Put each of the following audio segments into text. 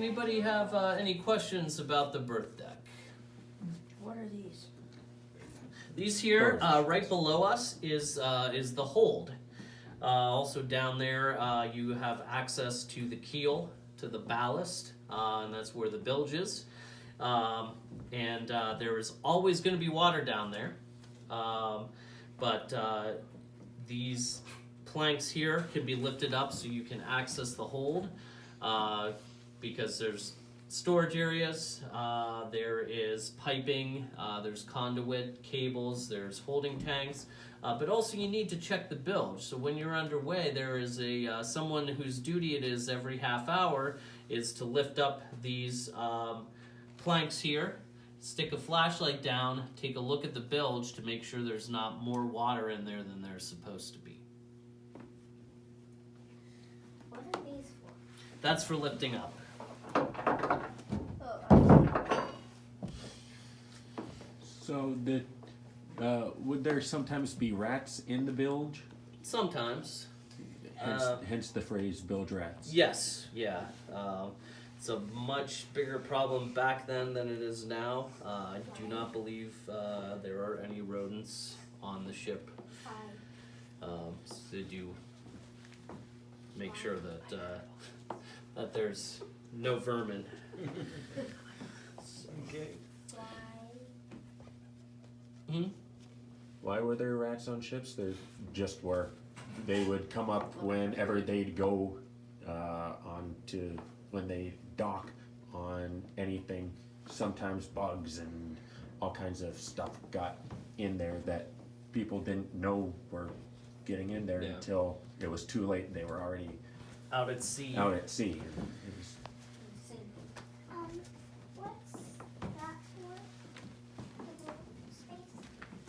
anybody have any questions about the berth deck? What are these? These here, right below us, is the hold. Also down there, you have access to the keel, to the ballast, and that's where the bilge is. And there is always going to be water down there. But these planks here can be lifted up so you can access the hold, because there's storage areas, there is piping, there's conduit, cables, there's holding tanks, but also you need to check the bilge. So when you're underway, there is someone whose duty it is every half hour is to lift up these planks here, stick a flashlight down, take a look at the bilge to make sure there's not more water in there than there's supposed to be. What are these for? That's for lifting up. So would there sometimes be rats in the bilge? Sometimes. Hence the phrase bilge rats. Yes, yeah. It's a much bigger problem back then than it is now. I do not believe there are any rodents on the ship. So they do make sure that there's no vermin. Okay. Hmm? Why were there rats on ships? There just were. They would come up whenever they'd go when they dock on anything. Sometimes bugs and all kinds of stuff got in there that people didn't know were getting in there until it was too late and they were already Out at sea. out at sea. It was, What's that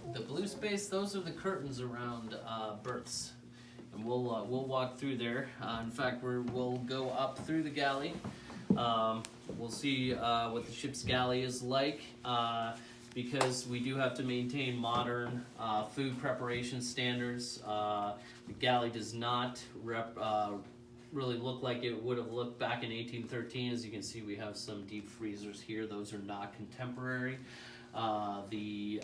for? The blue space, those are the curtains around berths. And we'll walk through there. In fact, we'll go up through the galley. We'll see what the ship's galley is like, because we do have to maintain modern food preparation standards. The galley does not really look like it would have looked back in 1813. As you can see, we have some deep freezers here. Those are not contemporary. The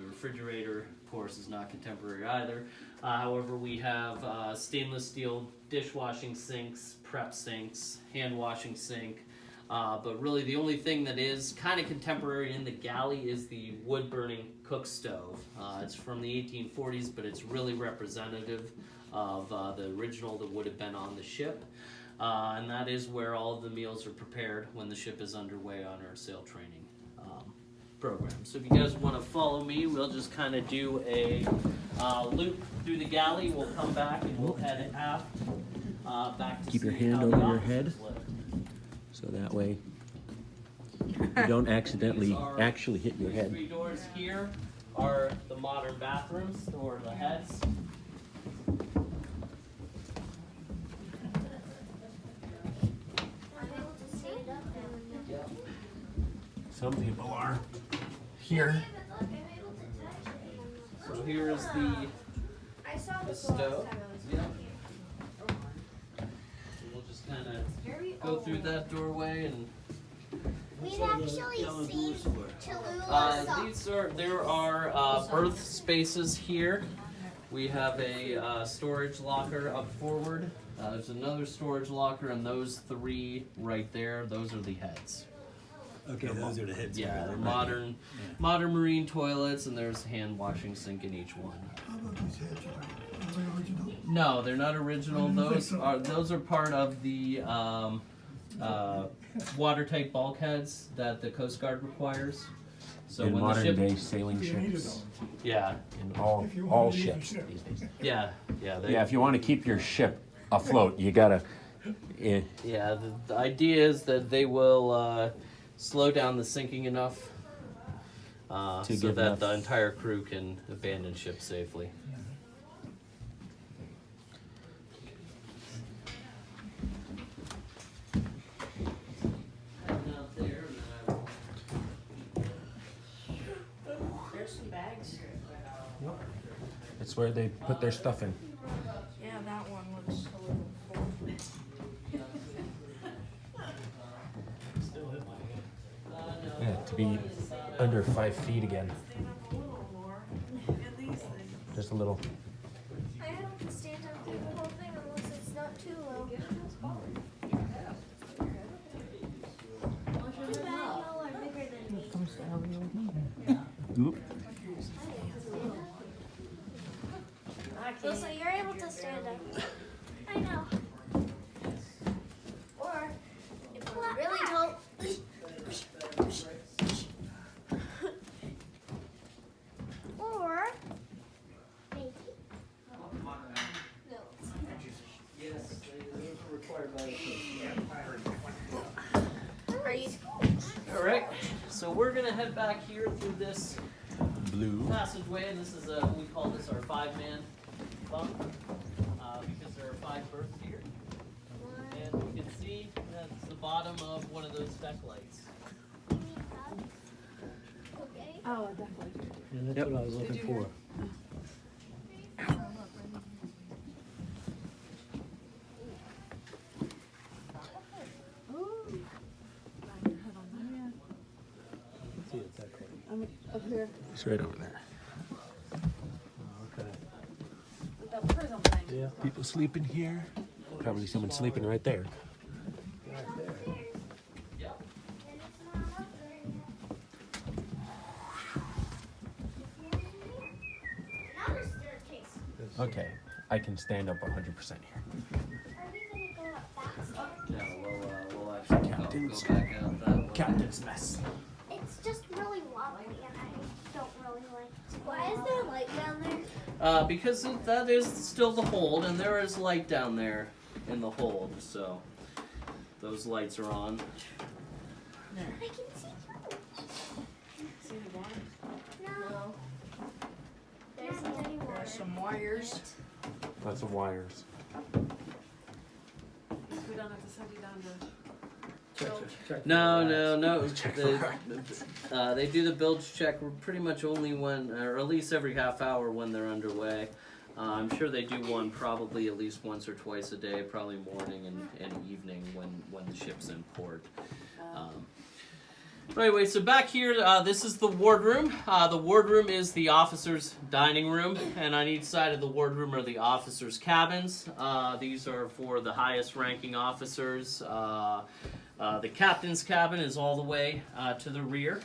refrigerator, of course, is not contemporary either. However, we have stainless steel dishwashing sinks, prep sinks, hand washing sink. But really the only thing that is kind of contemporary in the galley is the wood burning cook stove. It's from the 1840s, but it's really representative of the original that would have been on the ship. And that is where all of the meals are prepared when the ship is underway on our sail training program. So if you guys want to follow me, we'll just kind of do a loop through the galley. We'll come back and we'll head aft back to keep your see hand how over the your officers head, live. so that way you don't accidentally actually hit your These head. three doors here are the modern bathrooms, or the heads. Yep. Some people are here. So here is the I saw the this last stove. time I was Yep. here. So we'll just kind of Very go through that doorway and. We've actually seen Tallulah There are berth spaces here. We have a storage locker up forward. There's another storage locker, and those three right there, those are the heads. Okay, those are the heads. Yeah, they're modern marine toilets, and there's a hand washing sink in each one. How about these heads? Are they original? No, they're not original. I didn't think Those so. are part of the watertight bulkheads that the Coast Guard requires. So in when the modern ship, day sailing If you need it ships, yeah, in all If you all want to leave the ships ship. these days. yeah. Yeah, if you want to keep your ship afloat, you gotta. Yeah, the idea is that they will slow down the sinking enough so give that enough- the entire crew can abandon ship safely. There's some bags here. It's where they put their stuff in. Yeah, that one looks a little full. to be under 5 feet again. Just a little. I have to stand up through the whole thing unless it's not too low. Too bad y'all are bigger than me. Oop. So you're able to stand up. I know. Or if we're really tall. Or maybe. No. Yes, those are required by the Are you? Alright, so we're gonna head back here through this Blue. passageway, and this is we call this our 5-man bunk, because there are 5 berths here. And you can see that's the bottom of one of those deck lights. Okay. Oh, definitely. Yeah, that's what I was looking for. See it that close. I'm up here. It's right over there. Okay. With the prism thing. Yeah. People sleeping here. Probably someone sleeping right there. Yep. And it's not up there yet. Another staircase. Okay, I can stand up 100% here. Are we gonna go up that staircase? Yeah, we'll actually go back out that way. Captain's mess. It's just really wobbly and I don't really like it. Why is there light down there? Because that is still the hold, and there is light down there in the hold, so those lights are on. I can see you. See the water? No. There's not any water. There's some wires. Lots of wires. We don't have to send you down to. No. They do the bilge check pretty much only when, or at least every half hour when they're underway. I'm sure they do one probably at least once or twice a day, probably morning and evening when the ship's in port. But anyway, so back here, this is the wardroom. The wardroom is the officers' dining room, and on each side of the wardroom are the officers' cabins. These are for the highest ranking officers. The captain's cabin is all the way to the rear.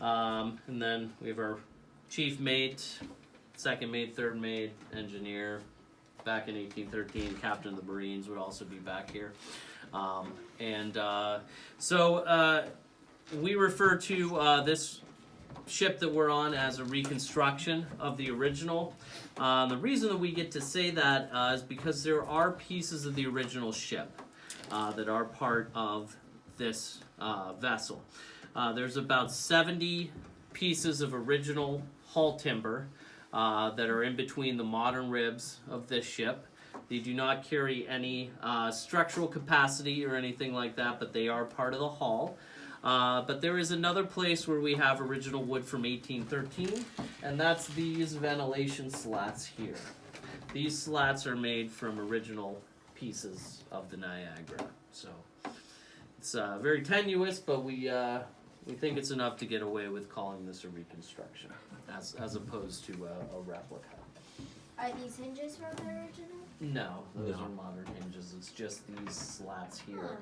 And then we have our chief mate, second mate, third mate, engineer. Back in 1813, captain of the Marines would also be back here. So we refer to this ship that we're on as a reconstruction of the original. The reason that we get to say that is because there are pieces of the original ship that are part of this vessel. There's about 70 pieces of original hull timber that are in between the modern ribs of this ship. They do not carry any structural capacity or anything like that, but they are part of the hull. But there is another place where we have original wood from 1813, and that's these ventilation slats here. These slats are made from original pieces of the Niagara. So it's very tenuous, but we think it's enough to get away with calling this a reconstruction, as opposed to a replica. Are these hinges from the original? No, those No. are modern hinges. It's just these slats here.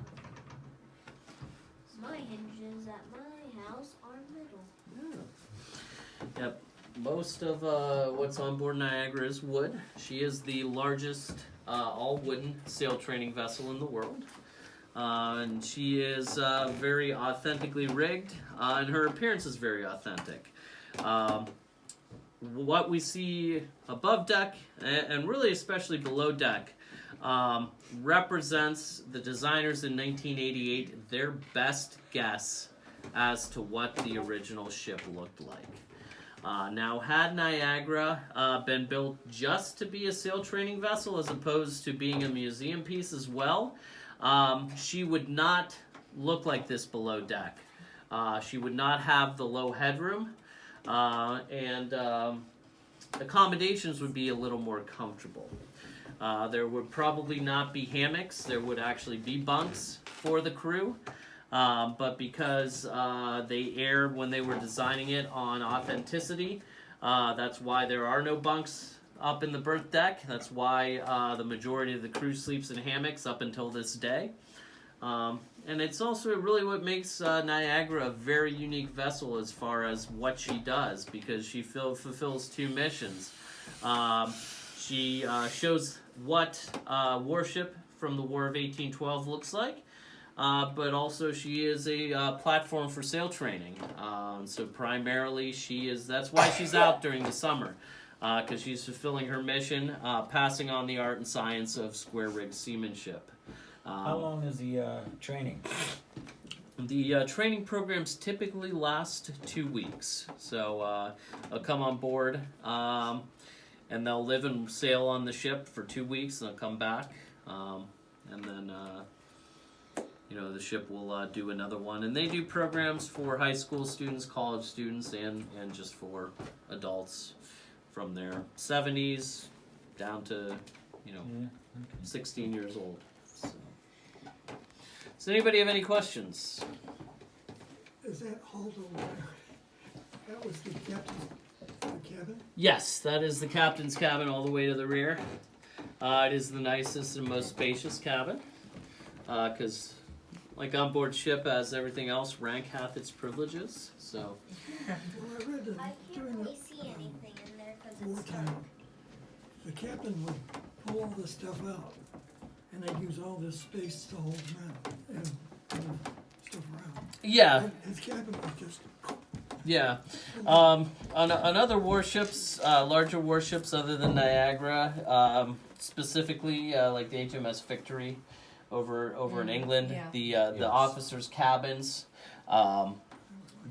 My hinges at my house are metal. Yep. Most of what's on board Niagara is wood. She is the largest all-wooden sail training vessel in the world. And she is very authentically rigged, and her appearance is very authentic. What we see above deck, and really especially below deck, represents the designers in 1988 their best guess as to what the original ship looked like. Now, had Niagara been built just to be a sail training vessel as opposed to being a museum piece as well, she would not look like this below deck. She would not have the low headroom, and accommodations would be a little more comfortable. There would probably not be hammocks. There would actually be bunks for the crew. But because they erred when they were designing it on authenticity, that's why there are no bunks up in the berth deck. That's why the majority of the crew sleeps in hammocks up until this day. And it's also really what makes Niagara a very unique vessel as far as what she does, because she fulfills two missions. She shows what warship from the War of 1812 looks like, but also she is a platform for sail training. So primarily that's why she's out during the summer, because she's fulfilling her mission, passing on the art and science of square rig seamanship. How long is the training? The training programs typically last 2 weeks. So they'll come on board and they'll live and sail on the ship for 2 weeks, and they'll come back. And then, the ship will do another one. And they do programs for high school students, college students, and just for adults from their 70s down to, 16 years old. So. Does anybody have any questions? Is that hull over there? That was the captain's cabin? Yes, that is the captain's cabin all the way to the rear. It is the nicest and most spacious cabin, because, like onboard ship, as everything else, rank hath its privileges. So. Well, I read that I can't during really the see anything in there because it's dark. wartime, the captain would pull all this stuff out, and they'd use all this space to hold them out and move stuff around. Yeah. His cabin was just. Yeah. On other warships, larger warships other than Niagara, specifically like the HMS Victory over in England, Yeah. the officers' cabins,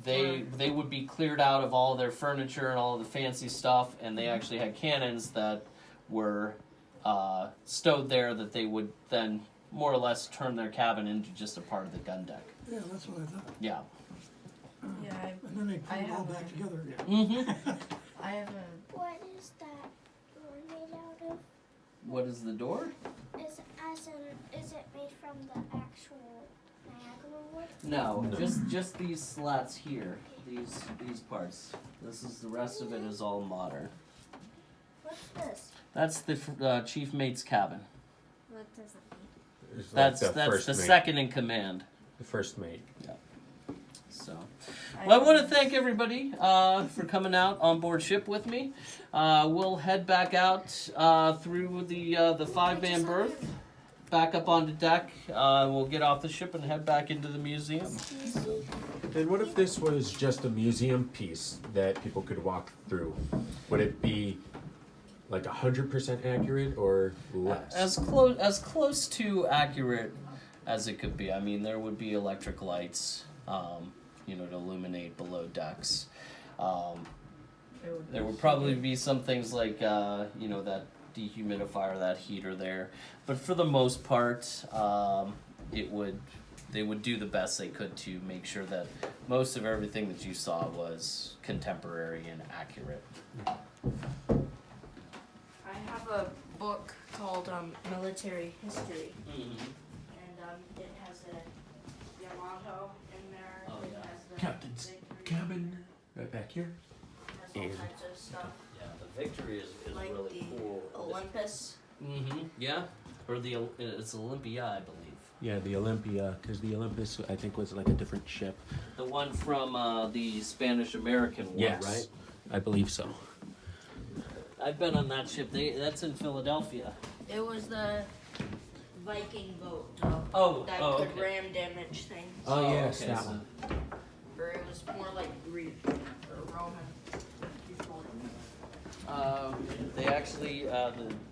they would be cleared out of all their furniture and all of the fancy stuff, and they actually had cannons that were stowed there that they would then more or less turn their cabin into just a part of the gun deck. Yeah, that's what I thought. Yeah. Yeah, And then they put I it all have back a- together again. Mm-hmm. I have a. What is that door made out of? What is the door? Is it made from the actual Niagara wood? No, just these slats here. These parts. This is the rest of it is all modern. What's this? That's the chief mate's cabin. What does it mean? It's like That's the the first mate. second in command. The first mate. So, well, I want to thank everybody for coming out on board ship with me. We'll head back out through the 5-man berth, back up onto deck. We'll get off the ship and head back into the museum. And what if this was just a museum piece that people could walk through? Would it be like 100% accurate or less? As close to accurate as it could be. I mean, there would be electric lights, to illuminate below decks. There would probably be some things like, that dehumidifier, that heater there. But for the most part, they would do the best they could to make sure that most of everything that you saw was contemporary and accurate. I have a book called Military History, and it has a Yamato in there. Oh, it yeah. has the Captain's Victory, cabin right back here. has all And- kinds of stuff, Yeah, the Victory is like really the cool. Olympus. Mm-hmm. Yeah, or it's Olympia, I believe. Yeah, the Olympia, because the Olympus, I think, was like a different ship. The one from the Spanish-American War, Yes. right? I believe so. I've been on that ship. That's in Philadelphia. It was the Viking boat though, Oh, that oh, could okay. ram damage things. Oh, yes, okay, that so- one. Or it was more like Greek or Roman. Before. They actually,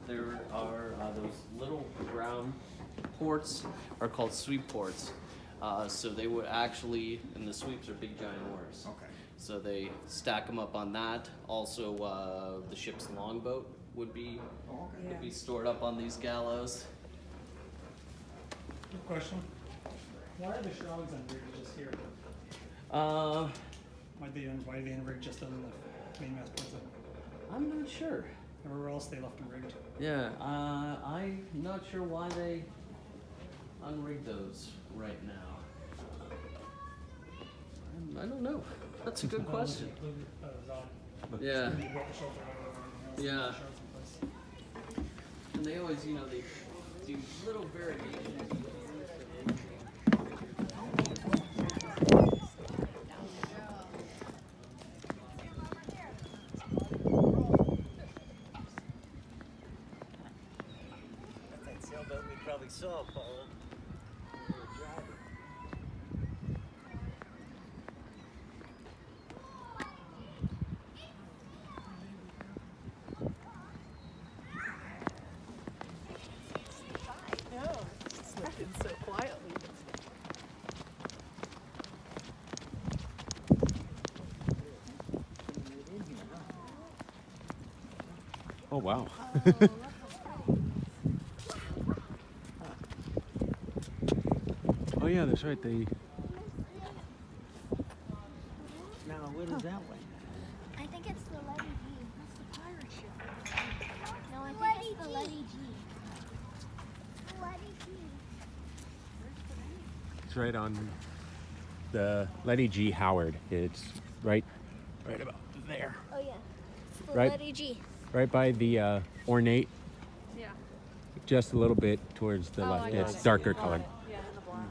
there are those little brown ports are called sweep ports. So they would actually, and the sweeps are big giant oars. Okay. So they stack them up on that. Also, the ship's longboat would be stored up on these gallows. Good question. Why are the shrouds unrigged just here? Uh, Why do they unrig just on the mainmast prison? I'm not sure. Everywhere else they left them rigged. Yeah, I'm not sure why they unrigged those right now. I don't know. That's a good question. Yeah. Yeah. And they always, you know, they do little variations. That's that sailboat we probably saw, Paul. When we were driving. Oh wow. Oh yeah, that's right. They. Now, what is that one? I think it's the Letty G. That's the pirate ship. No, I think it's the Letty G. Letty G. It's right on the Letty G. Howard. It's right about there. Oh yeah. It's the Right. Letty G. Right by the ornate. Yeah. Just a little bit towards the left. I It's got it. darker colored. Yeah, in the black.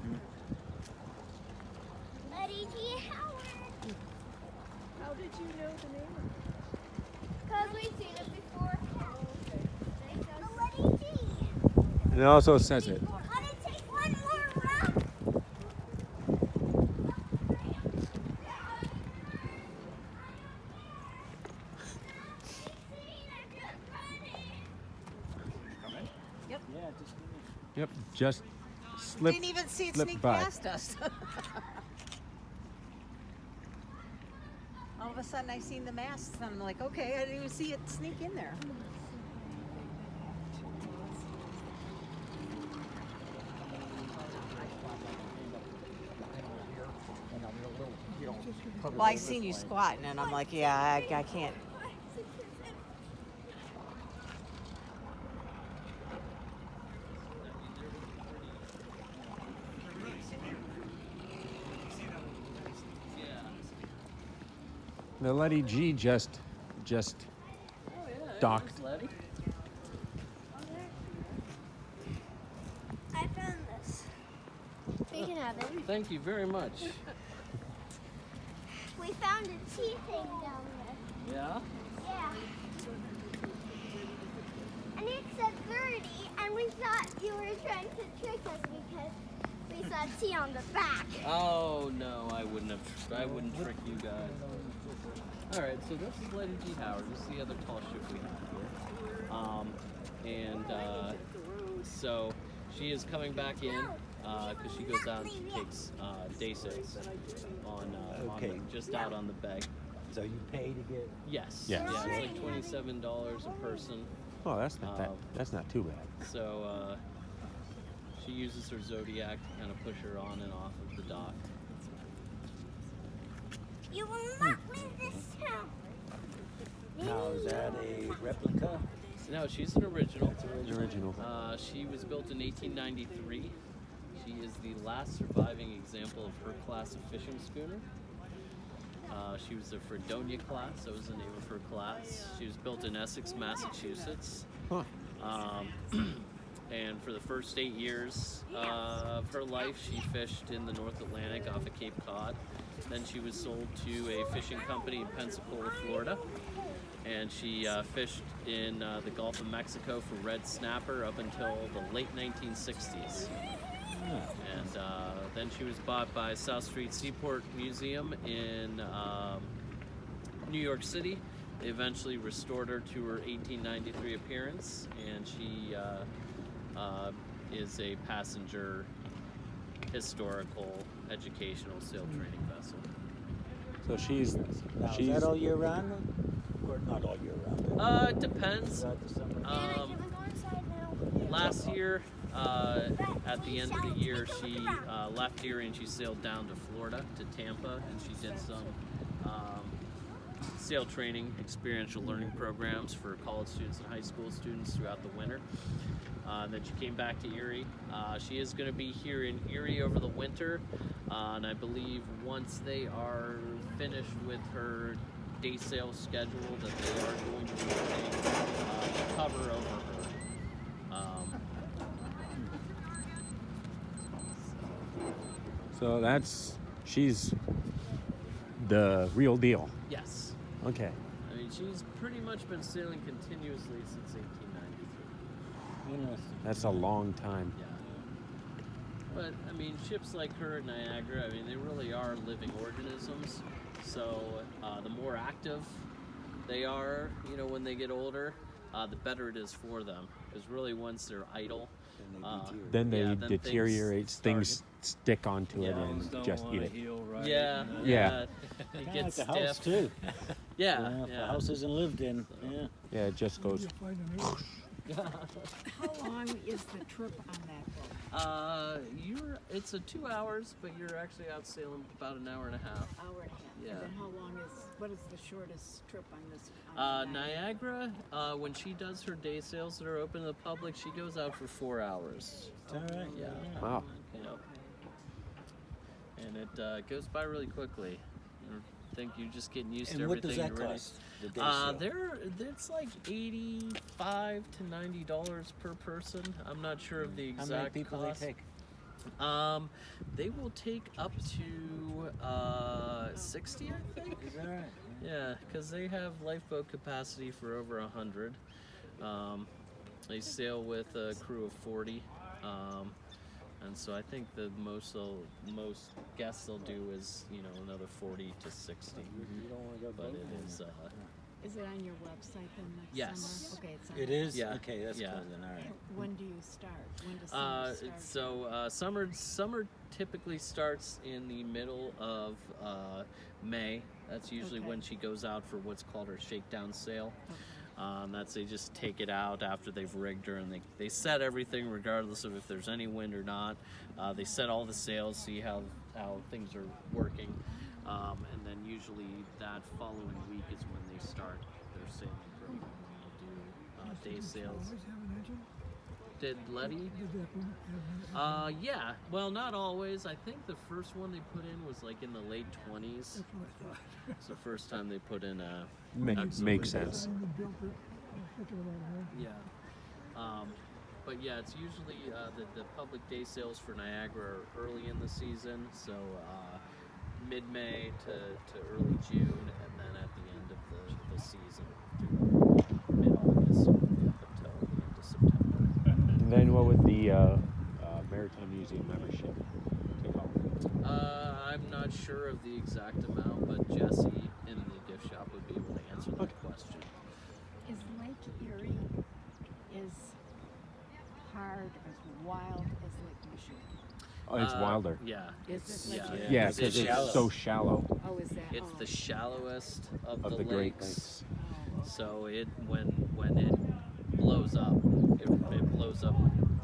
Letty G. Howard. How did you know the name? Because we've seen it before. The Letty G. And it also says it. Want to take one more round? Yeah, just Yep. Just slip. Didn't even see it slip sneak by. past us. All of a sudden, I seen the masts, and I'm like, okay, I didn't even see it sneak in there. Well, I seen you squatting, and I'm like, yeah, I can't. The Letty G just docked. Letty. I found this. You can have it. Thank you very much. We found a tea thing down there. Yeah? Yeah. And it said 30, and we thought you were trying to trick us because we saw T on the back. Oh no, I wouldn't trick you guys. All right, so this is Lady G. Howard. This is the other tall ship we have here. So she is coming back in because she goes out and she takes day sails on just out on the bay. so you pay to get. Yes. Yes. Yeah, it's like $27 a person. Oh, that's not that's not too bad. So she uses her Zodiac to kind of push her on and off of the dock. You will not leave this town. Now, is that a replica? No, she's an original. Original. She was built in 1893. She is the last surviving example of her class of fishing schooner. She was the Fredonia class. That was the name of her class. She was built in Essex, Massachusetts. Huh. And for the first 8 years of her life, she fished in the North Atlantic off of Cape Cod. Then she was sold to a fishing company in Pensacola, Florida. And she fished in the Gulf of Mexico for red snapper up until the late 1960s. And then she was bought by South Street Seaport Museum in New York City. They eventually restored her to her 1893 appearance, and she is a passenger historical educational sail training vessel. So she's Now, is that all year round? Or not all year round? It depends. Throughout the summer? Can we go inside now? Last year, at the end of the year, she left Erie and she sailed down to Florida, to Tampa, and she did some sail training, experiential learning programs for college students and high school students throughout the winter. that she came back to Erie. She is going to be here in Erie over the winter, and I believe once they are finished with her day sale schedule, that they are going to be putting cover over her. So she's the real deal. Yes. Okay. I mean, she's pretty much been sailing continuously since 1893. Interesting. That's a long time. Yeah. But, I mean, ships like her at Niagara, I mean, they really are living organisms. So, the more active they are, you know, when they get older, the better it is for them. Because really, once they're idle, Then they then deteriorate. Things stick onto it Yeah. and Don't just wanna eat it. heal right. Yeah, you know. Yeah. It Kinda gets like the house stiff. too. Yeah, If the yeah. house isn't lived in. Yeah. Yeah, it just goes. You'll find an earth. How long is the trip on that boat? It's a 2 hours, but you're actually out sailing about an hour and a half. Hour and a half. Yeah. And then what is the shortest trip on this? On Niagara, when she does her day sails that are open to the public, she goes out for 4 hours. It's all right. Yeah. Wow. You know, and it goes by really quickly. I think you're just getting used to And what everything. does that you're ready. cost? The day sale? It's like $85 to $90 per person. I'm not sure of the exact How many people cost. they take? They will take up to 60, I think. Is that right? Yeah, because they have lifeboat capacity for over 100. They sail with a crew of 40. And so I think the most guests they'll do is, you know, another 40 to 60. You don't want to go But boating it then. is, Is it on your website then next Yes. summer? Okay, it's on It there. is? Yeah. Okay, that's Yeah. cool then. All right. When do you start? When does summer start? So summer typically starts in the middle of May. That's usually Okay. when she goes out for what's called her shakedown sail. That's they just take it out after they've rigged her, and they set everything regardless of if there's any wind or not. They set all the sails, see how things are working, and then usually that following week is when they start their sailing program. They'll do day sails. Always have an engine? Did Letty? Did that one have an engine? Yeah. Well, not always. I think the first one they put in was like in the late 20s. That's what I thought. It's the first time they put in a Makes auxiliary. sense. When they built it, I was thinking about it. Yeah. But yeah, it's usually the public day sales for Niagara are early in the season, so mid-May to early June, and then at the end of the season through mid-August up until the end of September. And then what would the Maritime Museum membership take off? I'm not sure of the exact amount, but Jesse in the gift shop would be able to answer that question. Is Lake Erie as hard, as wild as Lake Michigan? Oh, it's wilder. Yeah. Is it yeah, like Yeah, it's because it's shallow. so shallow Oh, is that? It's oh. the shallowest of of the the Great lakes. Lakes. Oh, okay. So when it blows up, it blows up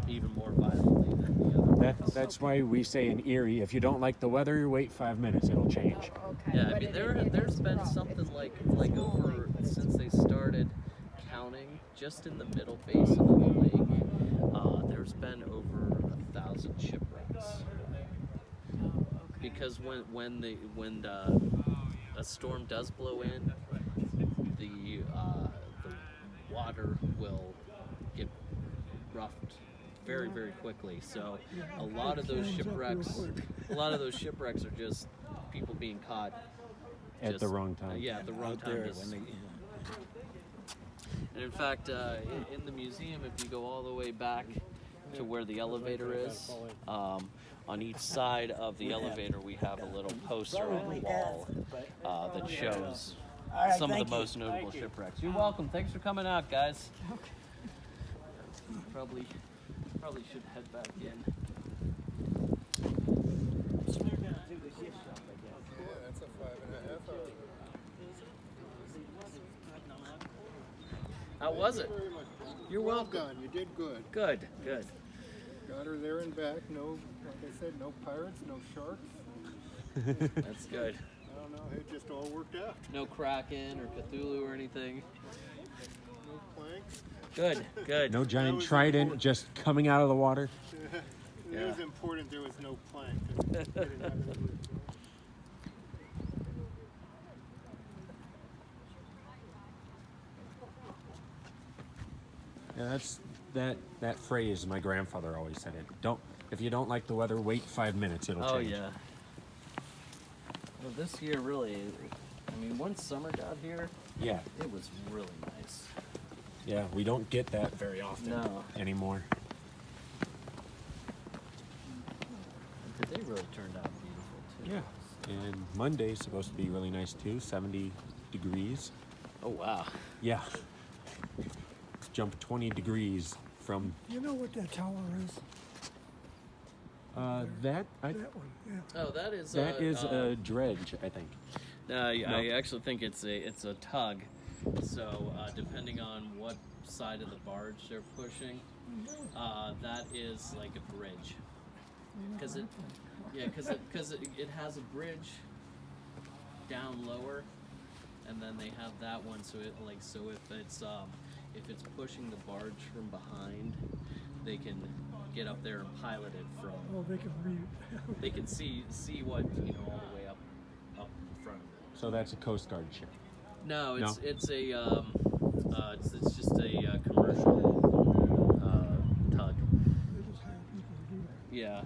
even more violently than the other. That's why we say in Erie, if you don't like the weather, wait 5 minutes, it'll change. Oh, okay. Yeah, I But mean it there's is been rough. something It's- like it's a small over lake, but it's since they started counting just in the middle basin of the lake. There's been over 1,000 shipwrecks. Oh, okay. Because when a storm does blow in, the water will get roughed very, very quickly. So a lot of those shipwrecks are just people being caught At just- the wrong time. yeah, at the wrong Out time. there just- when they, and in fact, in the museum, if you go all the way back to where the elevator is, on each side of the elevator, we have a little poster on the wall that shows some of the most notable shipwrecks. You're welcome. Thanks for coming out, guys. Probably should head back in. That's a 5.5 hour. How was it? Very much. You're well welcome. done. You did good. Good, good. Got her there and back. No, like I said, no pirates, no sharks. That's good. I don't know. It just all worked out. No Kraken or Cthulhu or anything. No planks. Good, good. No giant was trident important. just coming out of the water. It was important there was no plank. Yeah, that's that phrase my grandfather always said it. If you don't like the weather, wait 5 minutes, it'll Oh change. yeah. Well, this year really, I mean, once summer got here, Yeah. it was really nice. Yeah, we don't get that very often No. anymore. The day really turned out beautiful too. Yeah. And Monday's supposed to be really nice too, 70 degrees. Oh wow. Yeah. Jump 20 degrees from You know what that tower is? that That one, yeah. Oh, that is a dredge, I think. I actually think it's a tug. So depending on what side of the barge they're pushing, that is like a bridge. Because it has a bridge down lower, and then they have that one. So if it's pushing the barge from behind, they can get up there and pilot it from. Oh, they can read. They can see what all the way up in front of it. So that's a Coast Guard ship. No, No? it's just a commercial tug. They just hire people to do that. Yeah.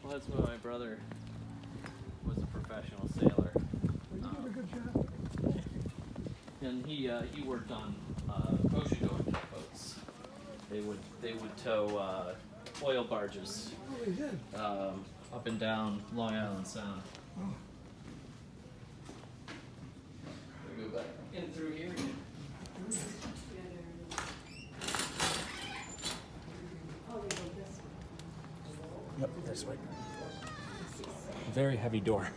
Well, that's what my brother was a professional sailor, Well, you did a good job. and he worked on ocean going boats. They would tow oil barges Oh, they did. up and down Long Island Sound. Oh. We go back in through here. Yep, this way. Very heavy door.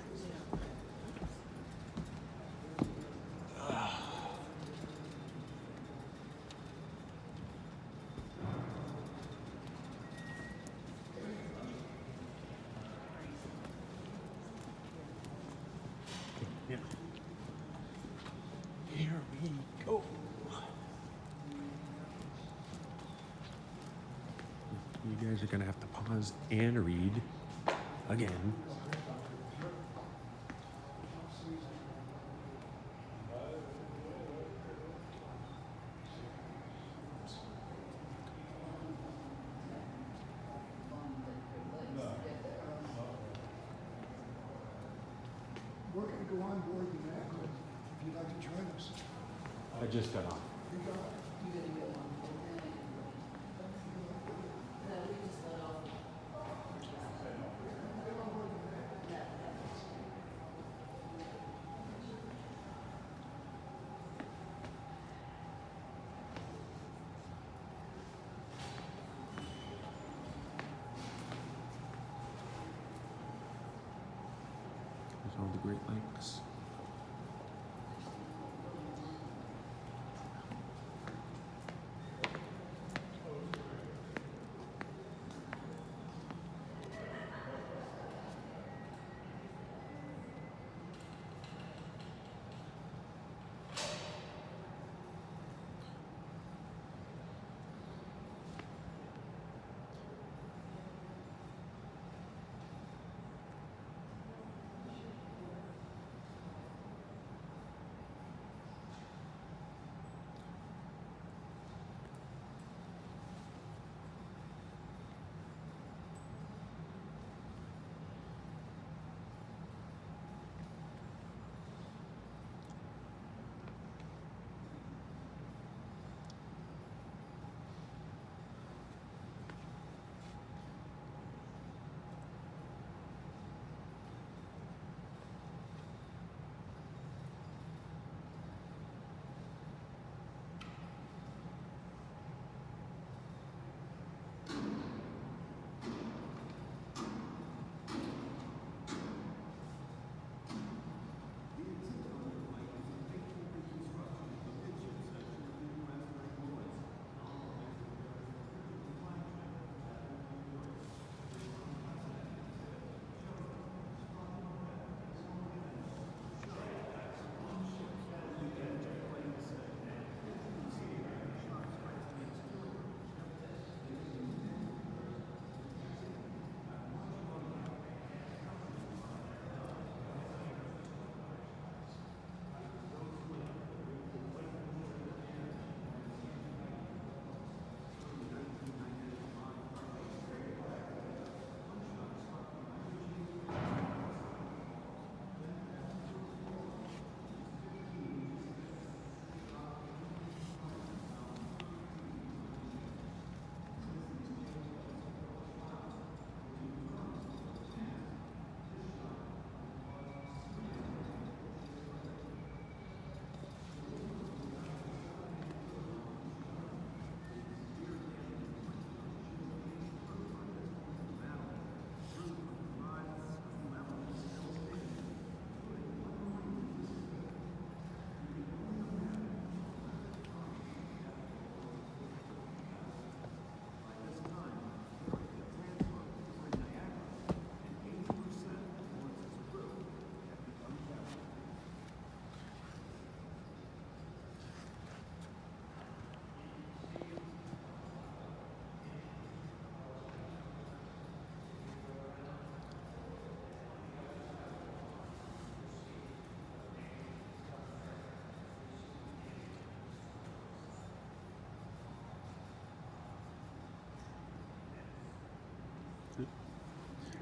Yeah. Here we go. You guys are gonna have to pause and read again. We're going to go on board the Mackerel if you'd like to join us. I just got on. You got it. There's all the Great Lakes.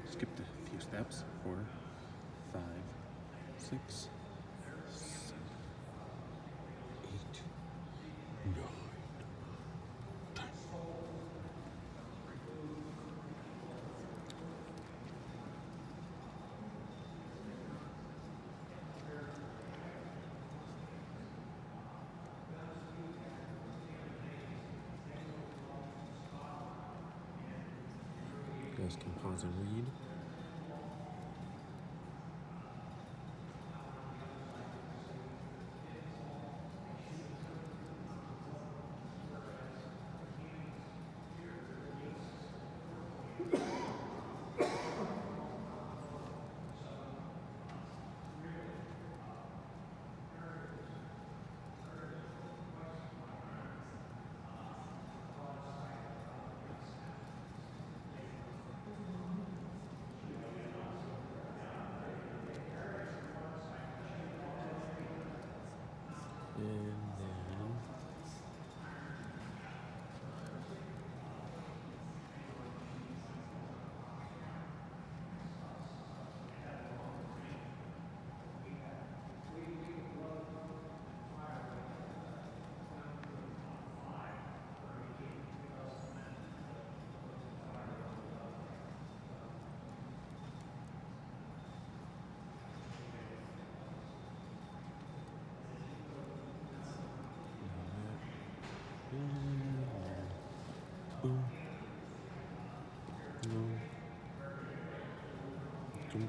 Skipped a few steps. 4, 5, 6, 7, 8, 9, 10. You guys can pause and read. And then boom. No. Boom.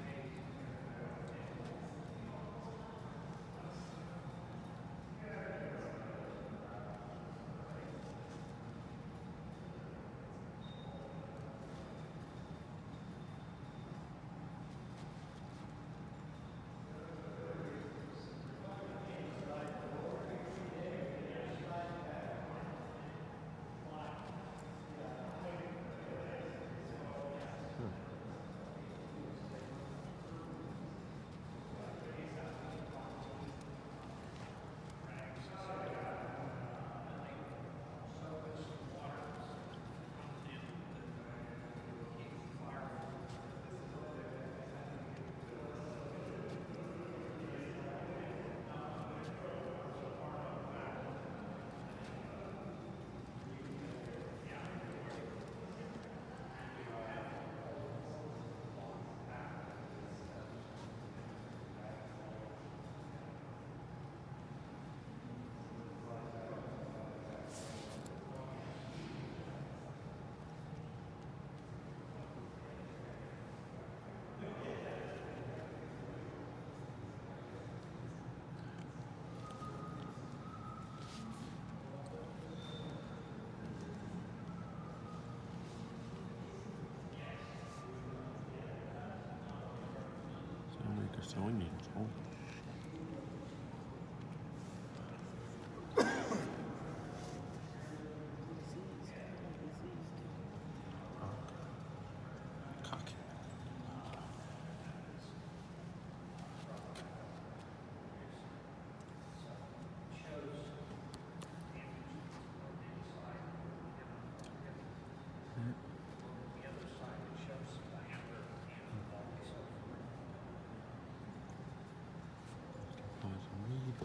Sound like a sewing needle. Cocky. Pause and read.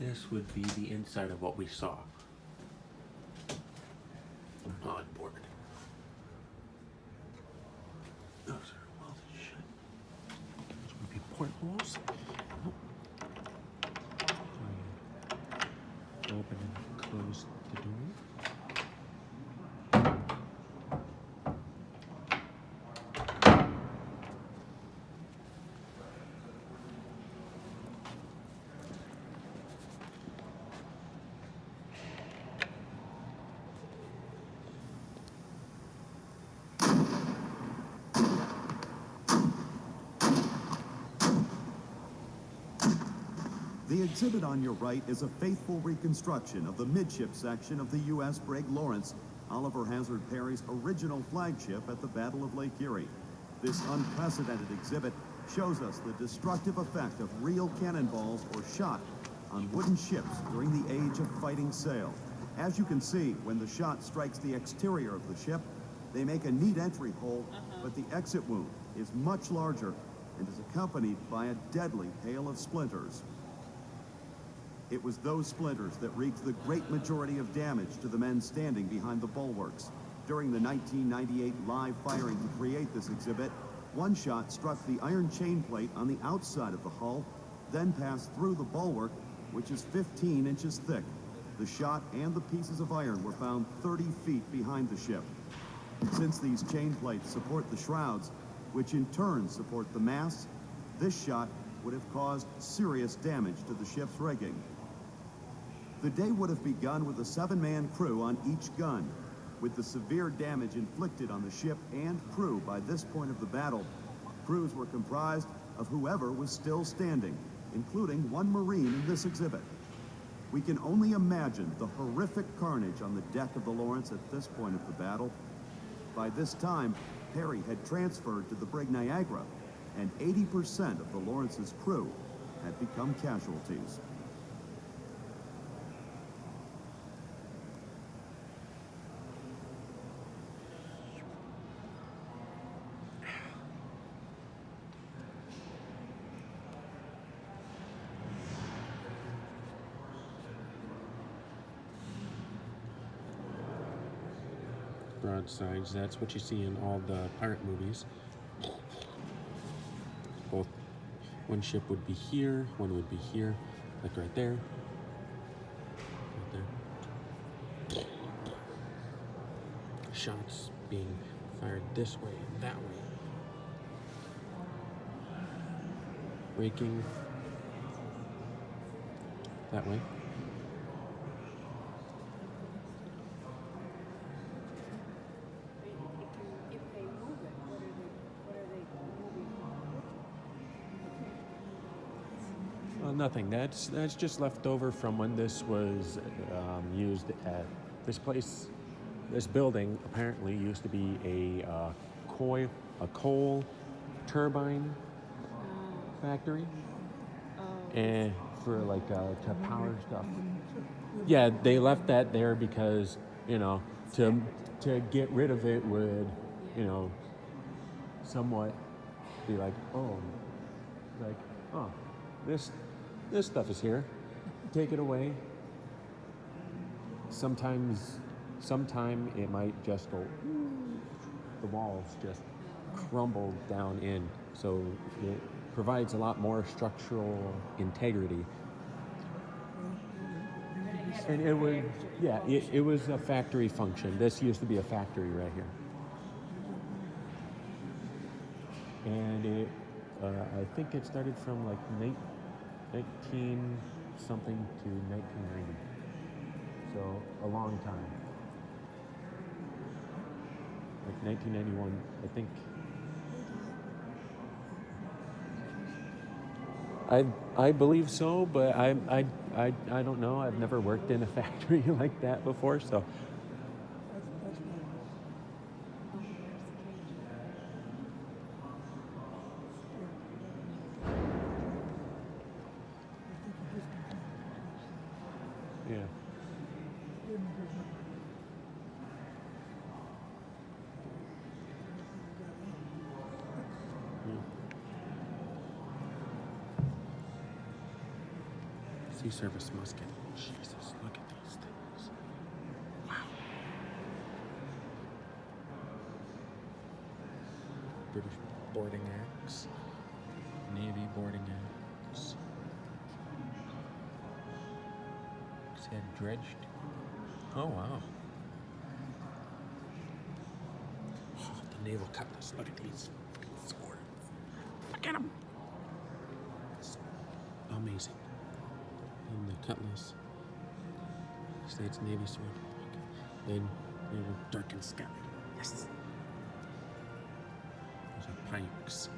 This would be the inside of what we saw on board. Those are welded shut. Those would be portholes. Open and close the door. The exhibit on your right is a faithful reconstruction of the midship section of the U.S. brig Lawrence, Oliver Hazard Perry's original flagship at the Battle of Lake Erie. This unprecedented exhibit shows us the destructive effect of real cannonballs or shot on wooden ships during the age of fighting sail. As you can see, when the shot strikes the exterior of the ship, they make a neat entry hole, but the exit wound is much larger and is accompanied by a deadly hail of splinters. It was those splinters that wreaked the great majority of damage to the men standing behind the bulwarks. During the 1998 live firing to create this exhibit, one shot struck the iron chain plate on the outside of the hull, then passed through the bulwark, which is 15 inches thick. The shot and the pieces of iron were found 30 feet behind the ship. Since these chain plates support the shrouds, which in turn support the masts, this shot would have caused serious damage to the ship's rigging. The day would have begun with a 7-man crew on each gun. With the severe damage inflicted on the ship and crew by this point of the battle, crews were comprised of whoever was still standing, including one Marine in this exhibit. We can only imagine the horrific carnage on the deck of the Lawrence at this point of the battle. By this time, Perry had transferred to the brig Niagara, and 80% of the Lawrence's crew had become casualties. Broadsides, that's what you see in all the pirate movies. Both, one ship would be here, one would be here, like right there. Right there. Shots being fired this way and that way. Raking that way. Nothing. That's just left over from when this was used at this place. This building apparently used to be a coal turbine factory, and for like to power stuff. Yeah, they left that there because to get rid of it would somewhat be like this stuff is here. Take it away. Sometime it might just go, the walls just crumble down in. So it provides a lot more structural integrity. And it was, it was a factory function. This used to be a factory right here. And it, I think it started from like 19 something to 1990. So a long time. Like 1991, I think. I believe so, but I don't know. I've never worked in a factory like that before, so. Yeah. Sea service musket. Jesus, look at these things. Wow. British boarding axe. Navy boarding axe. Said dredged. Oh wow. Oh, the naval cutlass. Look at these swords. Look at them. Amazing. And the cutlass. States Navy sword. Then naval darkened sky. Yes. Those are pikes.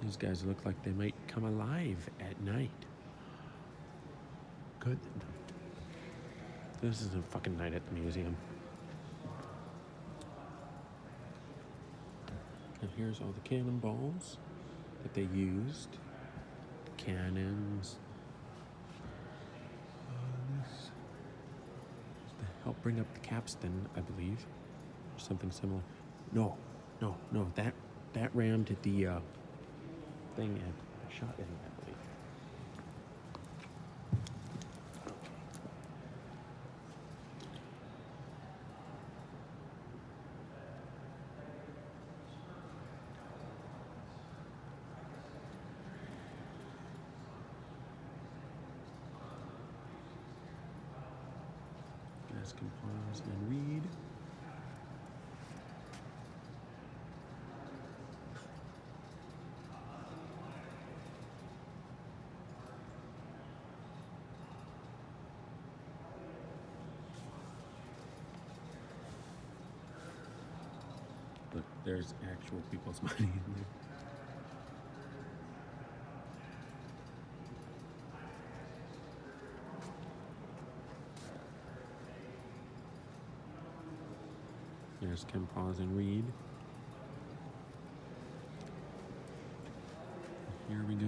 These guys look like they might come alive at night. Good. This is a fucking night at the museum. And here's all the cannonballs that they used. Cannons. This is to help bring up the capstan, I believe. Or something similar. No. That rammed at the thing and shot in, I believe. You guys can pause and read. Look, there's actual people's money in there. There's can pause and read. Here we go.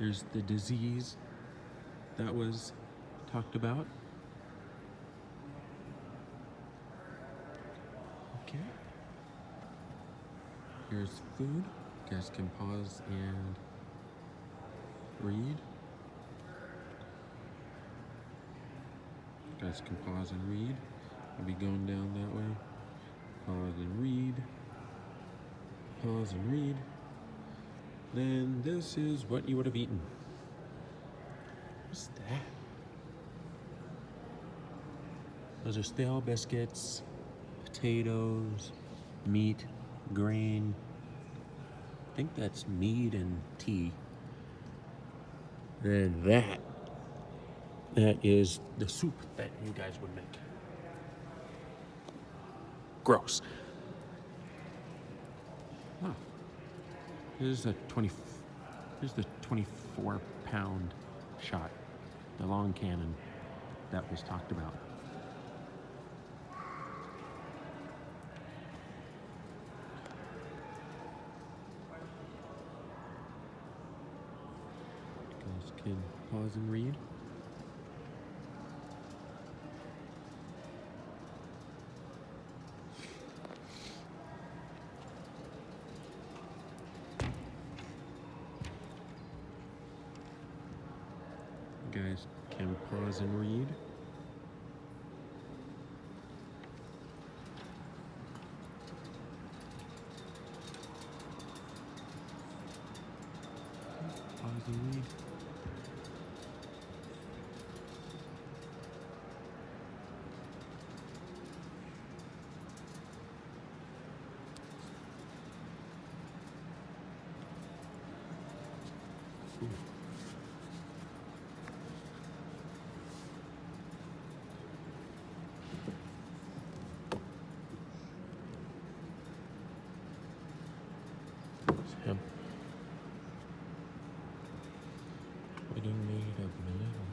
There's the disease that was talked about. Okay. Here's food. You guys can pause and read. You guys can pause and read. I'll be going down that way. Pause and read. Pause and read. Then this is what you would have eaten. What's that? Those are stale biscuits, potatoes, meat, grain. I think that's mead and tea. And that is the soup that you guys would make. Gross. Oh. Here's the 24-pound shot, the long cannon that was talked about. You guys can pause and read. You guys can pause and read. Pause and read. Him. Wedding made of metal.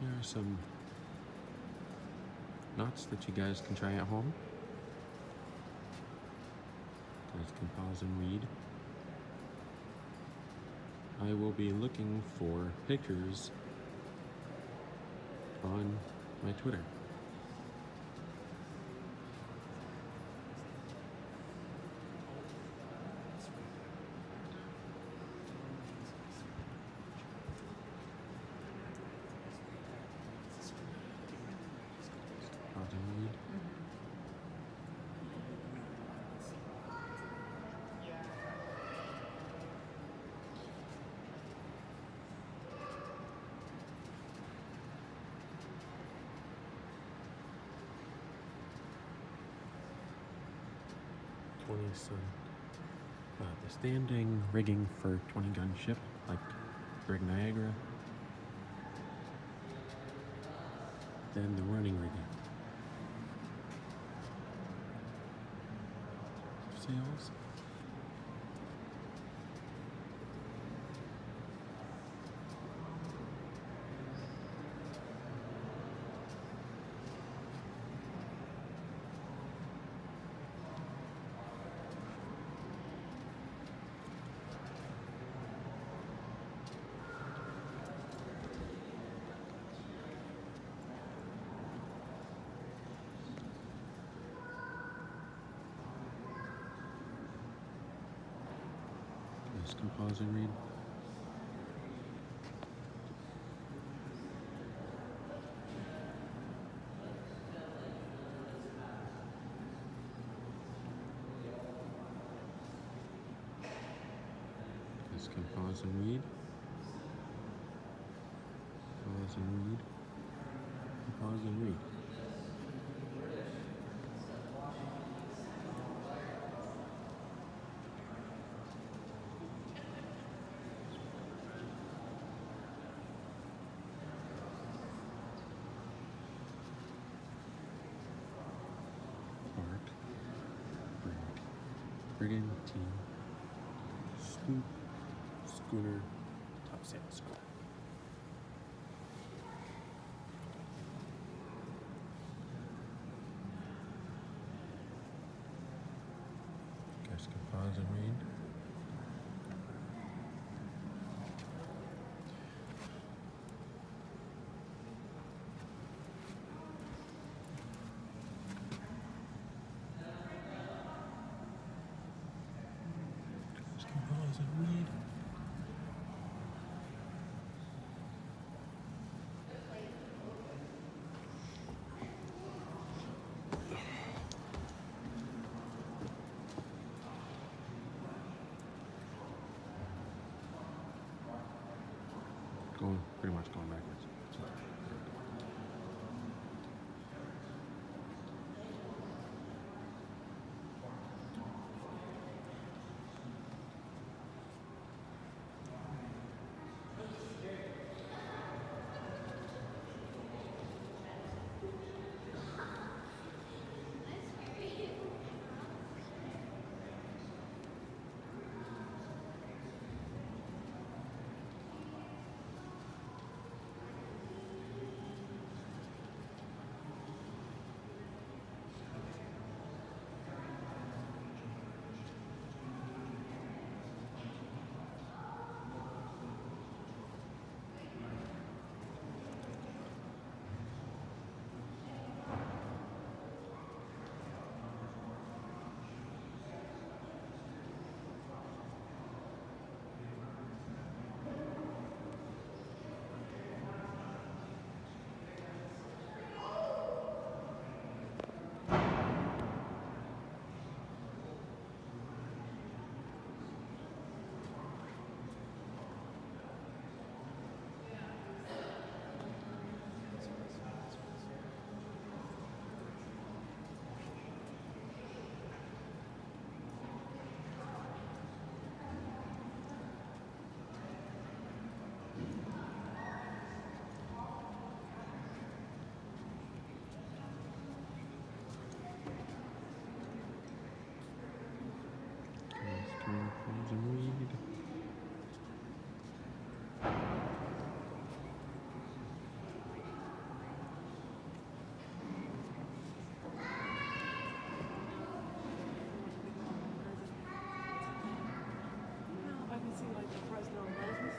Here are some knots that you guys can try at home. You guys can pause and read. I will be looking for pictures on my Twitter. Pause and read. The standing rigging for 20-gun ship, like Brig Niagara. Then the running rigging. sails. Let's go pause and read. Let's go pause and read. Pause and read. Pause and read. Bark, brig, brigantine, sloop, schooner, topsail squad. Guys can pause and read. Guys can pause and read. Pretty much going backwards. Pause and read. I can see like the Fresno Roses.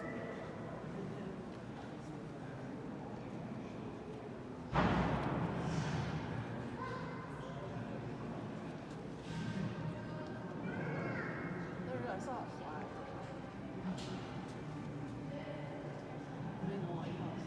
There, I saw a flag. In the lighthouse.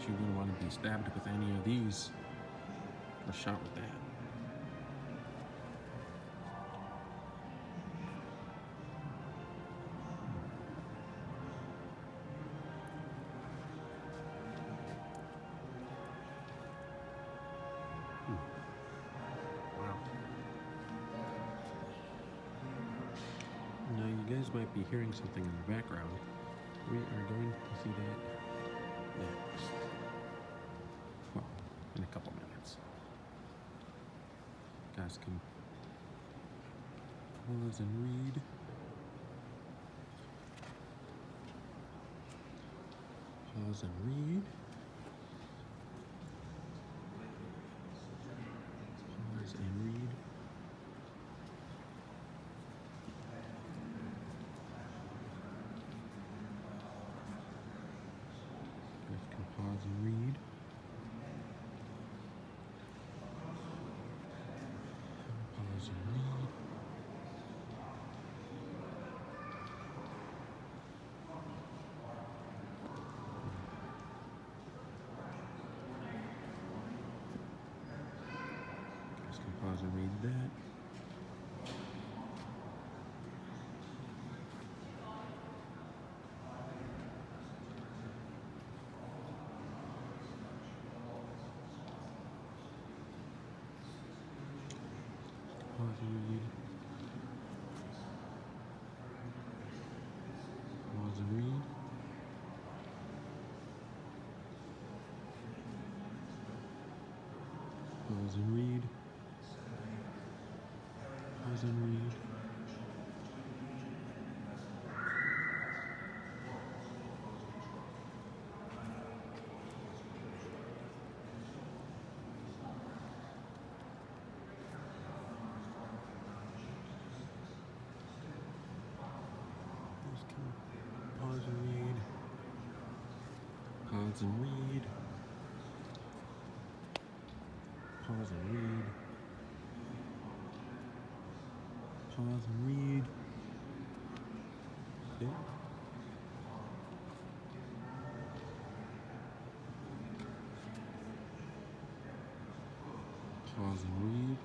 you wouldn't want to be stabbed with any of these or shot with that. Wow. Now you guys might be hearing something in the background. We are going to see that next. Well, in a couple minutes. Guys can pause and read. Pause and read. Pause and read. Guys can pause and read. Pause and read. Guys can pause and read that. Pause and read. Pause and read. Pause and read. Pause and read. Just can pause and read. Pause and read. Pause and read. Pause and read. Okay. Pause and read.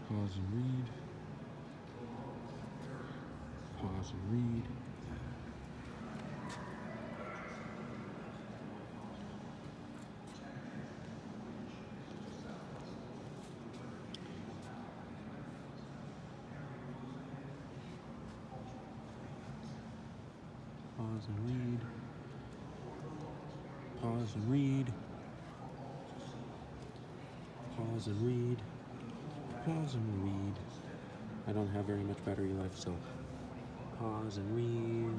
Pause and read. Pause and read. Pause and read. Pause and read. Pause and read. Pause and read. I don't have very much battery life, so pause and read.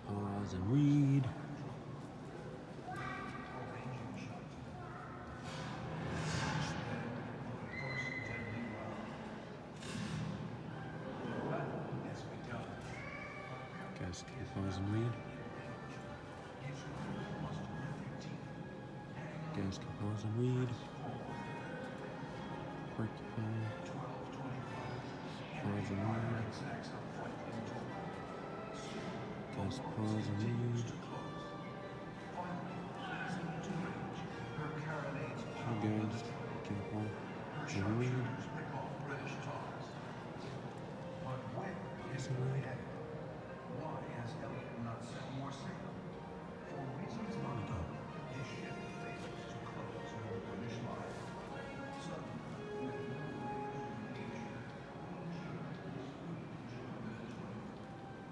Pause and read. Guys, can you pause and read? Guys, can pause and read. Porcupine. Pause and read. Guys, pause and read. You guys can pause and read. Pause and read.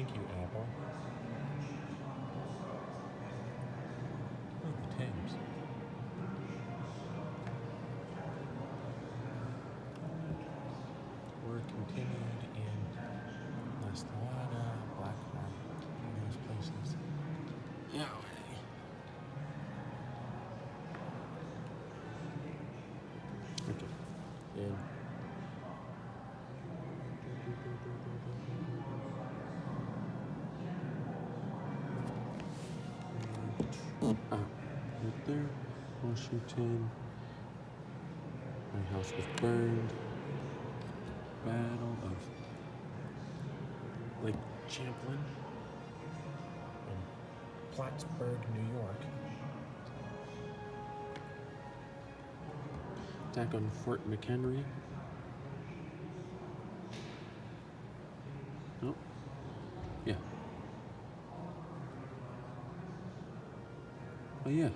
Thank you, Apple. Oh, the Thames. We're continued in La Estrada, Blackhawk, those places. Yeah, hey. Okay. And right there, Washington. My house was burned. Battle of Lake Champlain in Plattsburgh, New York. Attack on Fort McHenry. Oh, yeah. Oh, yeah.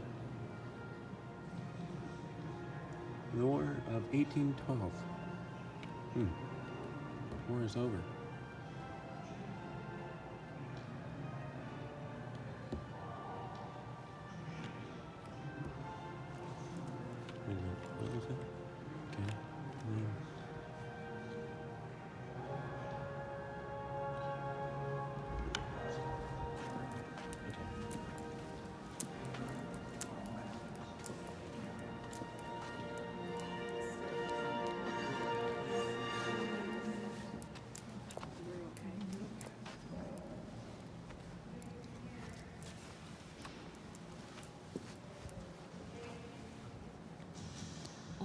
The War of 1812. War is over. Wait a minute, what was it? Okay.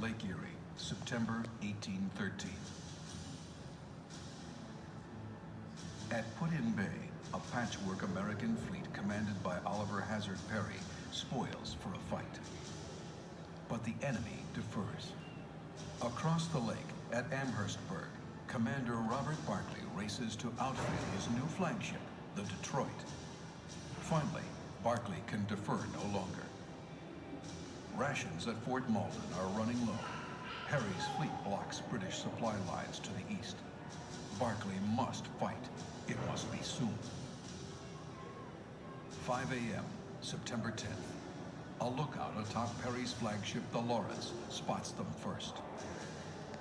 Lake Erie, September 1813. At Put-in Bay, a patchwork American fleet commanded by Oliver Hazard Perry spoils for a fight. But the enemy defers. Across the lake at Amherstburg, Commander Robert Barclay races to outfit his new flagship, the Detroit. Finally, Barclay can defer no longer. Rations at Fort Malden are running low. Perry's fleet blocks British supply lines to the east. Barclay must fight. It must be soon. 5 a.m., September 10th. A lookout atop Perry's flagship, the Lawrence, spots them first.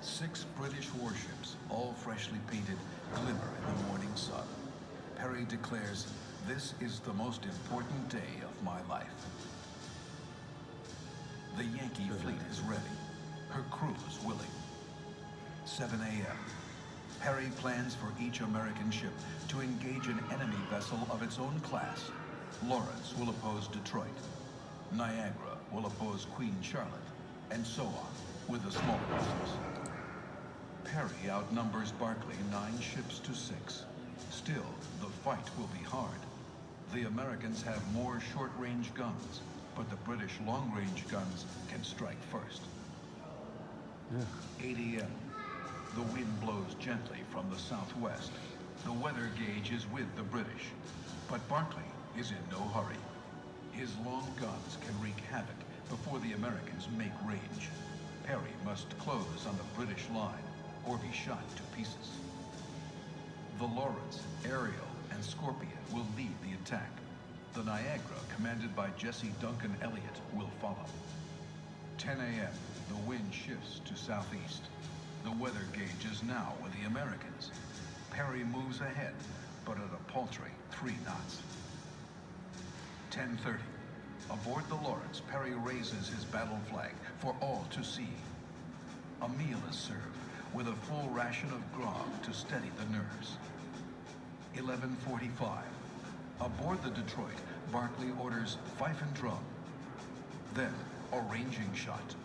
6 British warships, all freshly painted, glimmer in the morning sun. Perry declares, "This is the most important day of my life." The Yankee fleet is ready, her crews willing. 7 a.m. Perry plans for each American ship to engage an enemy vessel of its own class. Lawrence will oppose Detroit. Niagara will oppose Queen Charlotte, and so on with the smaller vessels. Perry outnumbers Barclay 9 ships to 6. Still, the fight will be hard. The Americans have more short-range guns, but the British long-range guns can strike first. 8 a.m. The wind blows gently from the southwest. The weather gauge is with the British, but Barclay is in no hurry. His long guns can wreak havoc before the Americans make range. Perry must close on the British line or be shot to pieces. The Lawrence, Ariel, and Scorpion will lead the attack. The Niagara, commanded by Jesse Duncan Elliott, will follow. 10 a.m., the wind shifts to southeast. The weather gauge is now with the Americans. Perry moves ahead, but at a paltry 3 knots. 10:30. Aboard the Lawrence, Perry raises his battle flag for all to see. A meal is served with a full ration of grog to steady the nerves. 11:45. Aboard the Detroit, Barclay orders fife and drum. Then a ranging shot.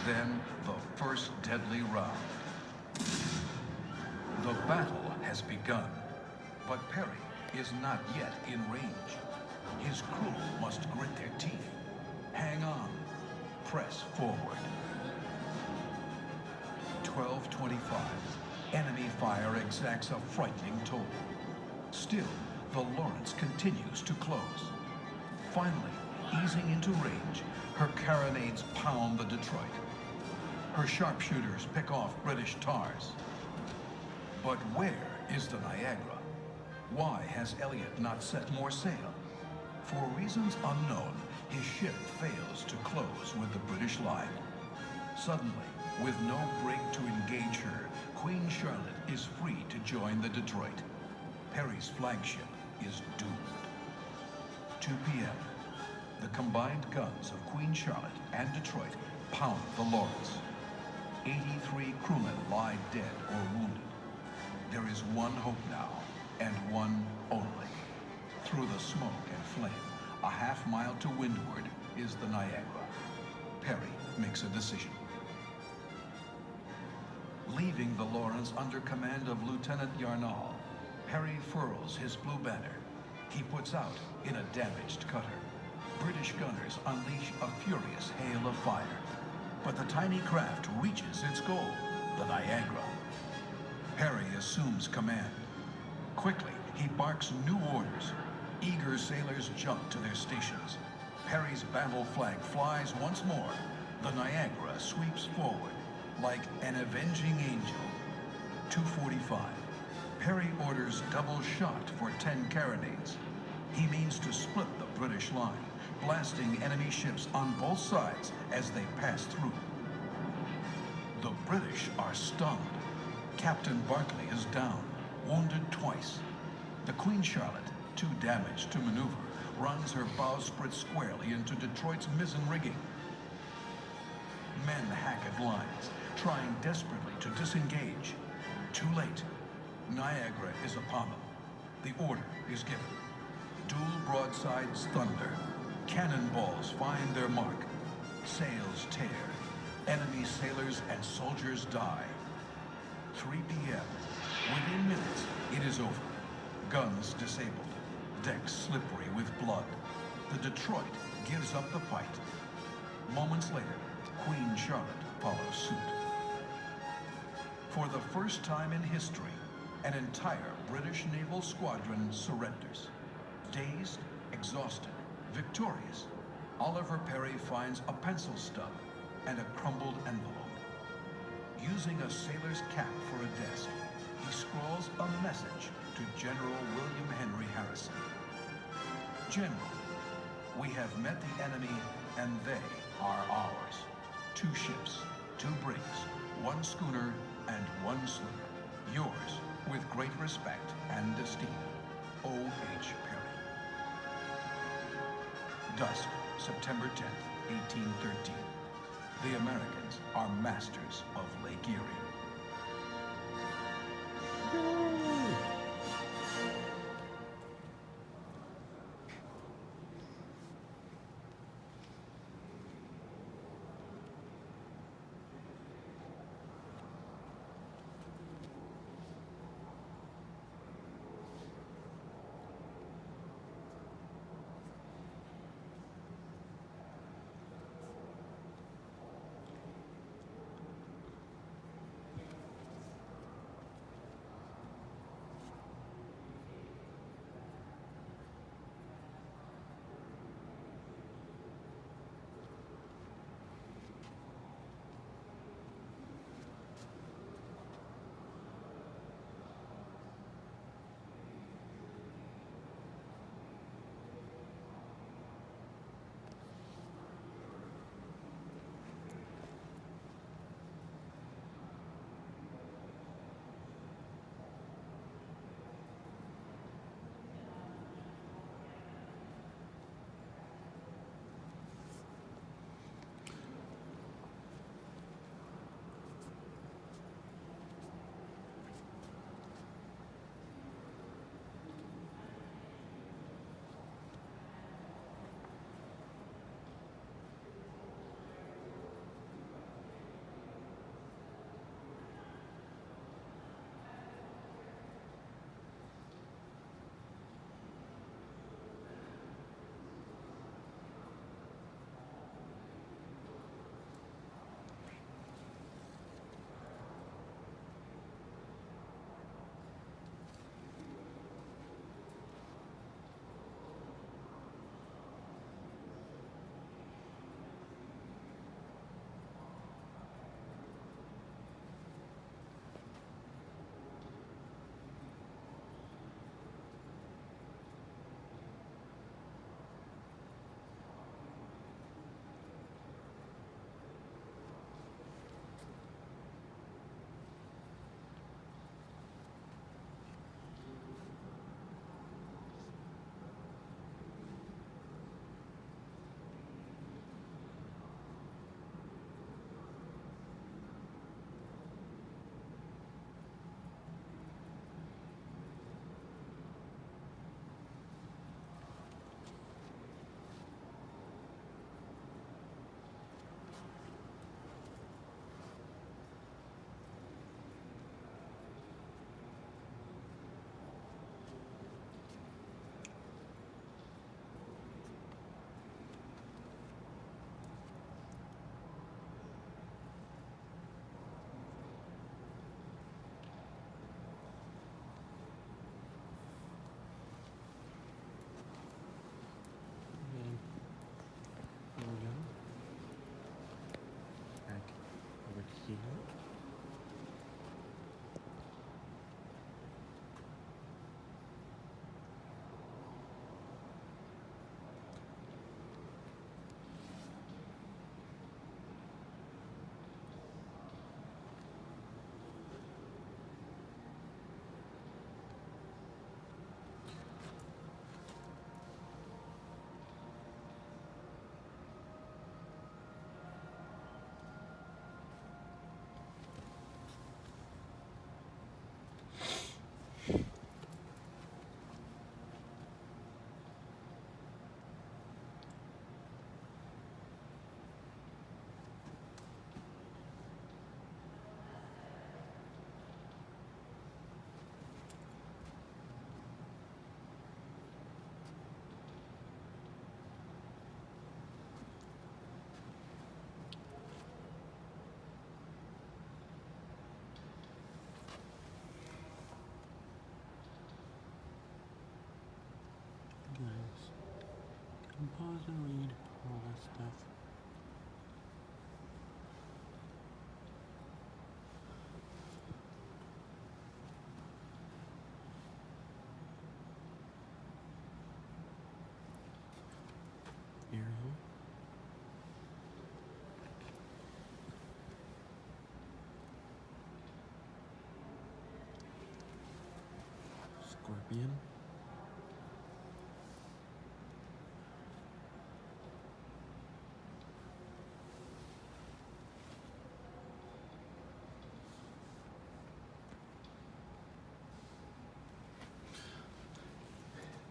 Then the first deadly round. The battle has begun, but Perry is not yet in range. His crew must grit their teeth. Hang on. Press forward. 12:25. Enemy fire exacts a frightening toll. Still, the Lawrence continues to close. Finally, easing into range, her carronades pound the Detroit. Her sharpshooters pick off British tars. But where is the Niagara. Why has Elliot not set more sail? For reasons unknown, his ship fails to close with the British line. Suddenly, with no brig to engage her, Queen Charlotte is free to join the Detroit. Perry's flagship is doomed. 2 p.m. The combined guns of Queen Charlotte and Detroit pound the Lawrence. 83 crewmen lie dead or wounded. There is one hope now, and one only. Through the smoke and flame, a half-mile to windward, is the Niagara. Perry makes a decision. Leaving the Lawrence under command of Lieutenant Yarnall, Perry furls his blue banner. He puts out in a damaged cutter. British gunners unleash a furious hail of fire. But the tiny craft reaches its goal, the Niagara. Perry assumes command. Quickly, he barks new orders. Eager sailors jump to their stations. Perry's battle flag flies once more. The Niagara sweeps forward like an avenging angel. 2:45. Perry orders double shot for 10 carronades. He means to split the British line, blasting enemy ships on both sides as they pass through. The British are stunned. Captain Barclay is down, wounded twice. The Queen Charlotte, too damaged to maneuver, runs her bowsprit squarely into Detroit's mizzen rigging. Men hack at lines, trying desperately to disengage. Too late. Niagara is upon them. The order is given. Dual broadsides thunder. Cannonballs find their mark. Sails tear. Enemy sailors and soldiers die. 3 p.m. Within minutes, it is over. Guns disabled. Decks slippery with blood. The Detroit gives up the fight. Moments later, Queen Charlotte follows suit. For the first time in history, an entire British naval squadron surrenders. Dazed, exhausted, victorious, Oliver Perry finds a pencil stub and a crumbled envelope. Using a sailor's cap for a desk, he scrawls a message to General William Henry Harrison. General, we have met the enemy and they are ours. 2 ships, 2 brigs, 1 schooner, and 1 sloop. Yours, with great respect and esteem, O.H. Perry. Dusk, September 10th, 1813. The Americans are masters of Lake Erie. pause and read all that stuff. Ariel. Scorpion.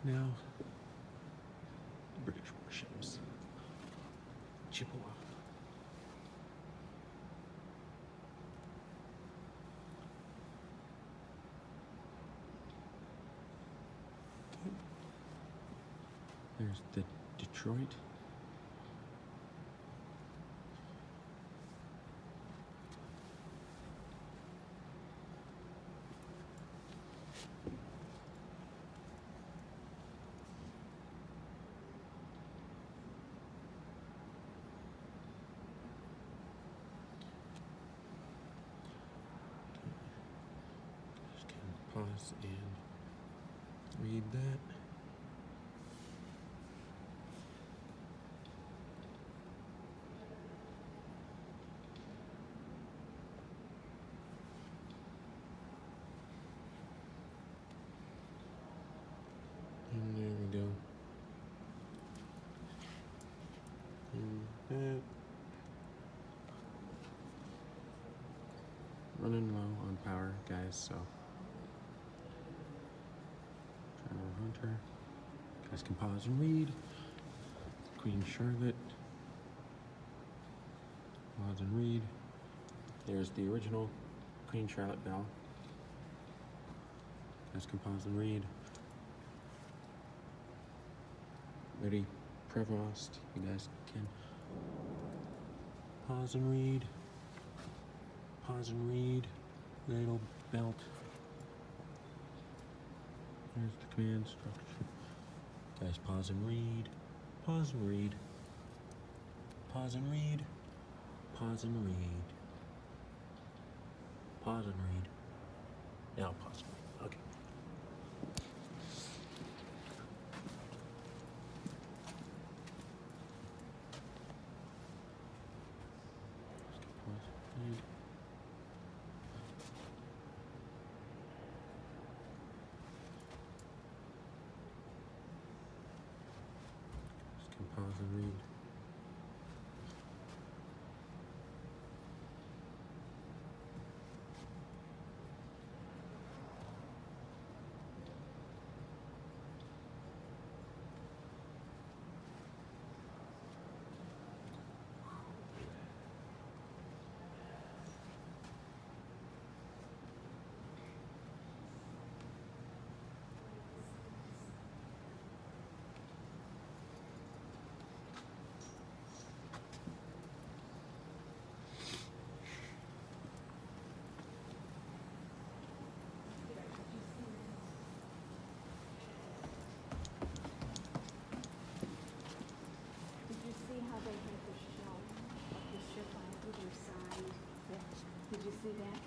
Now, British warships. Chippewa. Okay. There's the Detroit. Just gonna pause and read that. And there we go. And that. Running low on power, guys, so. Trying to Hunter. Guys can pause and read. Queen Charlotte. Pause and read. There's the original Queen Charlotte bell. Guys can pause and read. Lady Prevost, you guys can pause and read. Pause and read. Ladle belt. There's the command structure. Guys, pause and read. Pause and read. Pause and read. Pause and read. Pause and read. Now pause and read. Okay. Pause and read. Pause and read. Did you see how they had the shell of the ship on either side? Did you see that?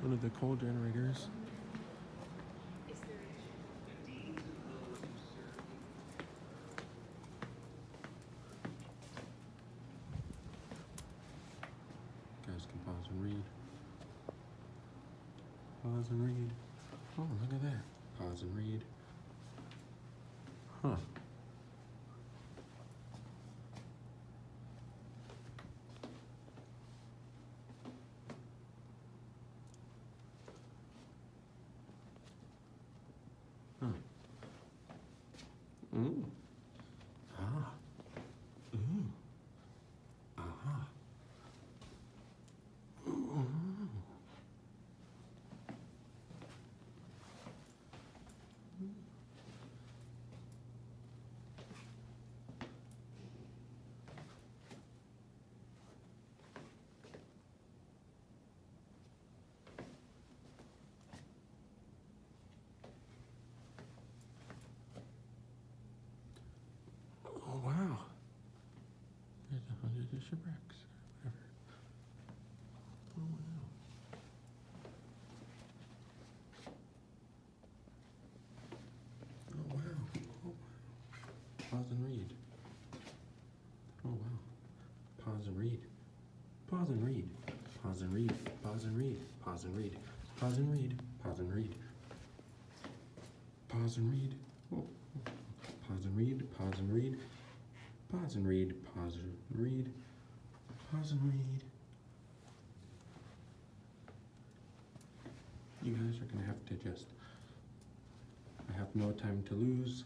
One of the coal generators. Guys can pause and read. Pause and read. Oh, look at that. Pause and read. Huh. Huh. Ooh. Ah. Ooh. Aha. Ooh. the shipwrecks. Whatever. Oh wow. Oh wow. Oh wow. Pause and read. Oh wow. Pause and read. Pause and read. Pause and read. Pause and read. Pause and read. Pause and read. Pause and read. Pause and read. Oh. Pause and read. Pause and read. Pause and read. Pause and read. Pause and read. You guys are gonna have to just. I have no time to lose.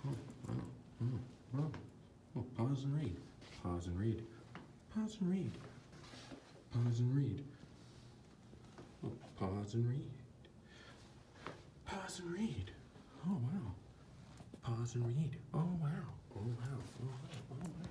Oh, wow. Oh, wow. Oh, pause and read. Pause and read. Pause and read. Pause and read. Oh, pause and read. Pause and read. Oh wow. Pause and read. Oh wow. Oh wow. Oh wow. Oh wow.